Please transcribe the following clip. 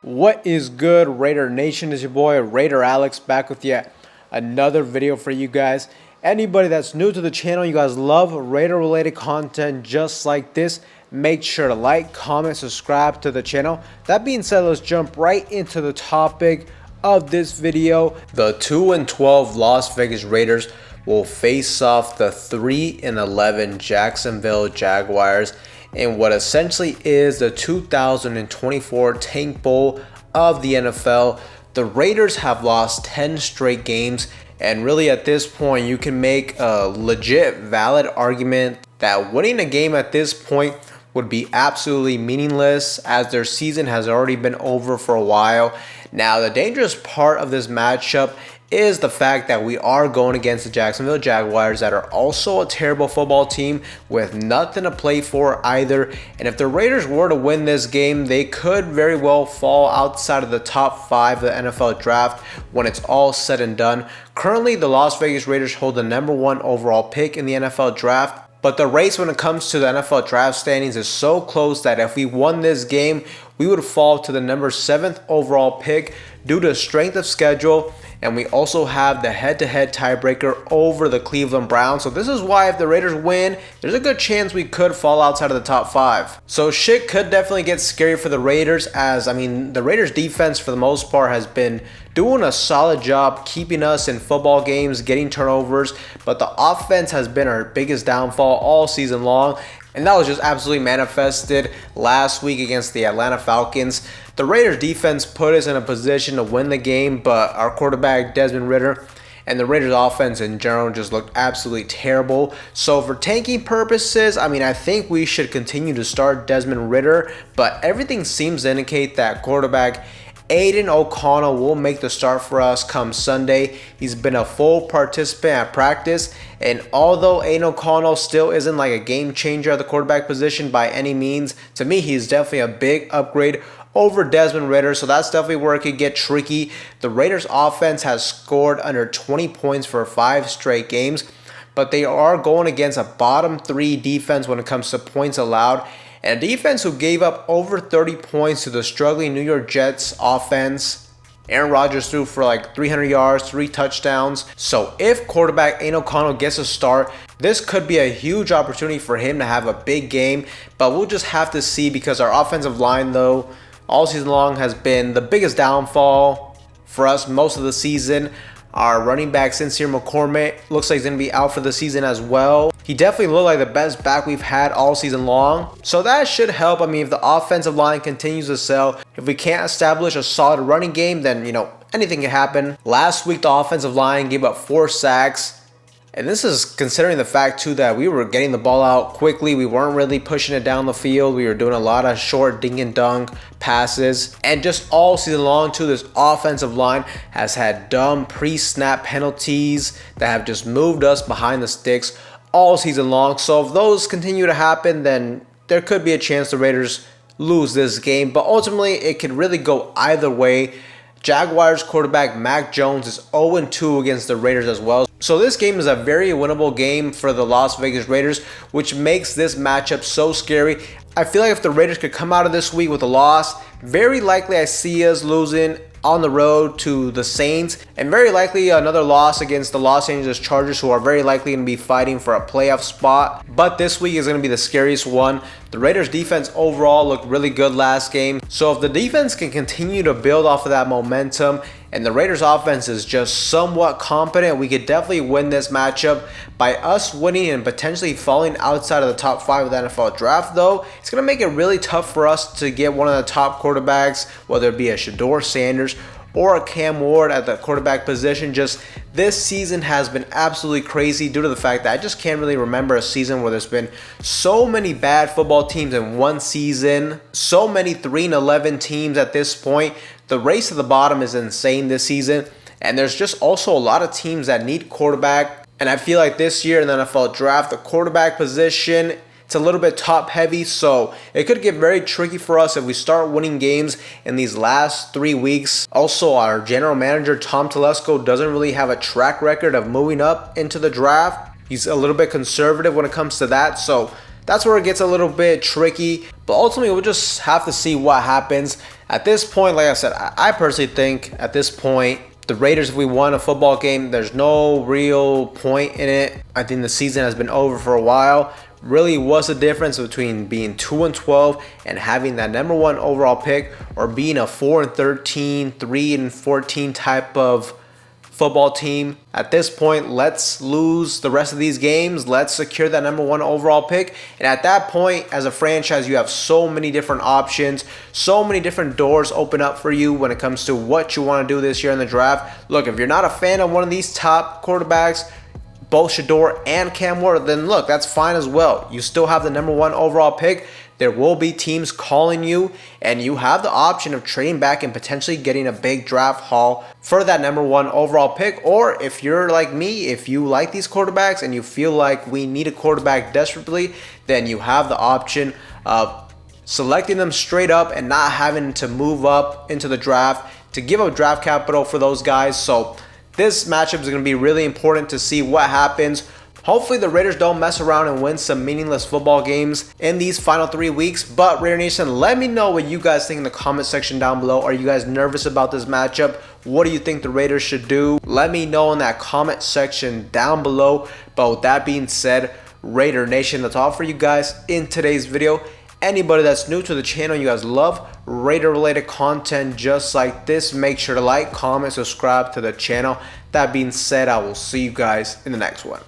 What is good, Raider Nation? Is your boy Raider Alex back with yet another video for you guys. Anybody that's new to the channel, you guys love Raider related content just like this, make sure to like, comment, subscribe to the channel. That being said, let's jump right into the topic of this video. The 2-12 Las Vegas Raiders will face off the 3-11 Jacksonville Jaguars in what essentially is the 2024 Tank Bowl of the NFL. The Raiders have lost 10 straight games, and really at this point you can make a legit valid argument that winning a game at this point would be absolutely meaningless, as their season has already been over for a while. Now, the dangerous part of this matchup is the fact that we are going against the Jacksonville Jaguars, that are also a terrible football team with nothing to play for either. And if the Raiders were to win this game, they could very well fall outside of the top 5 of the NFL draft when it's all said and done. Currently, the Las Vegas Raiders hold the #1 overall pick in the NFL draft. But the race when it comes to the NFL draft standings is so close that if we won this game, we would fall to the #7th overall pick due to strength of schedule. And we also have the head-to-head tiebreaker over the Cleveland Browns. So this is why if the Raiders win, there's a good chance we could fall outside of the top 5. So shit could definitely get scary for the Raiders, as the Raiders defense for the most part has been doing a solid job keeping us in football games, getting turnovers, but the offense has been our biggest downfall all season long. And that was just absolutely manifested last week against the Atlanta Falcons. The Raiders defense put us in a position to win the game, but our quarterback Desmond Ridder and the Raiders offense in general just looked absolutely terrible. So for tanking purposes, I think we should continue to start Desmond Ridder, but everything seems to indicate that quarterback Aiden O'Connell will make the start for us come Sunday. He's been a full participant at practice, and although Aiden O'Connell still isn't like a game changer at the quarterback position by any means, to me he's definitely a big upgrade over Desmond Ridder, so that's definitely where it could get tricky. The Raiders offense has scored under 20 points for 5 straight games, but they are going against a bottom 3 defense when it comes to points allowed, and a defense who gave up over 30 points to the struggling New York Jets offense. Aaron Rodgers threw for like 300 yards, 3 touchdowns. So if quarterback Aiden O'Connell gets a start, this could be a huge opportunity for him to have a big game. But we'll just have to see, because our offensive line, though, all season long has been the biggest downfall for us most of the season. Our running back Sincere McCormick looks like he's going to be out for the season as well. He definitely looked like the best back we've had all season long. So that should help. If the offensive line continues to sell, if we can't establish a solid running game, then, anything can happen. Last week, the offensive line gave up 4 sacks. And this is considering the fact, too, that we were getting the ball out quickly. We weren't really pushing it down the field. We were doing a lot of short dink and dunk passes. And just all season long, too, this offensive line has had dumb pre-snap penalties that have just moved us behind the sticks all season long. So if those continue to happen, then there could be a chance the Raiders lose this game. But ultimately, it could really go either way. Jaguars quarterback Mac Jones is 0-2 against the Raiders as well. So this game is a very winnable game for the Las Vegas Raiders, which makes this matchup so scary. I feel like if the Raiders could come out of this week with a loss, very likely I see us losing on the road to the Saints, and very likely another loss against the Los Angeles Chargers, who are very likely going to be fighting for a playoff spot. But this week is going to be the scariest one. The Raiders defense overall looked really good last game, so if the defense can continue to build off of that momentum and the Raiders offense is just somewhat competent, we could definitely win this matchup. By us winning and potentially falling outside of the top 5 of the NFL draft, though, it's going to make it really tough for us to get one of the top quarterbacks, whether it be a Shedeur Sanders or a Cam Ward at the quarterback position. Just this season has been absolutely crazy due to the fact that I just can't really remember a season where there's been so many bad football teams in one season, so many 3-11 teams at this point. The race to the bottom is insane this season, and there's just also a lot of teams that need quarterback. And I feel like this year in the NFL draft, the quarterback position, it's a little bit top heavy, so it could get very tricky for us if we start winning games in these last 3 weeks. Also, our general manager, Tom Telesco, doesn't really have a track record of moving up into the draft. He's a little bit conservative when it comes to that, so that's where it gets a little bit tricky. But ultimately, we'll just have to see what happens. At this point, like I said, I personally think at this point, the Raiders, if we won a football game, there's no real point in it. I think the season has been over for a while. Really, what's the difference between being 2-12 and having that #1 overall pick, or being a 4-13, 3-14 type of football team? At this point, let's lose the rest of these games. Let's secure that #1 overall pick. And at that point, as a franchise, you have so many different options, so many different doors open up for you when it comes to what you want to do this year in the draft. Look, if you're not a fan of one of these top quarterbacks, both Shador and Cam Ward, then look, that's fine as well. You still have the #1 overall pick. There will be teams calling you, and you have the option of trading back and potentially getting a big draft haul for that #1 overall pick. Or if you're like me, if you like these quarterbacks and you feel like we need a quarterback desperately, then you have the option of selecting them straight up and not having to move up into the draft to give up draft capital for those guys. So this matchup is going to be really important to see what happens. Hopefully the Raiders don't mess around and win some meaningless football games in these final 3 weeks. But Raider Nation, let me know what you guys think in the comment section down below. Are you guys nervous about this matchup? What do you think the Raiders should do? Let me know in that comment section down below. But with that being said, Raider Nation, that's all for you guys in today's video. Anybody that's new to the channel, you guys love Raider related content just like this, make sure to like, comment, subscribe to the channel. That being said, I will see you guys in the next one.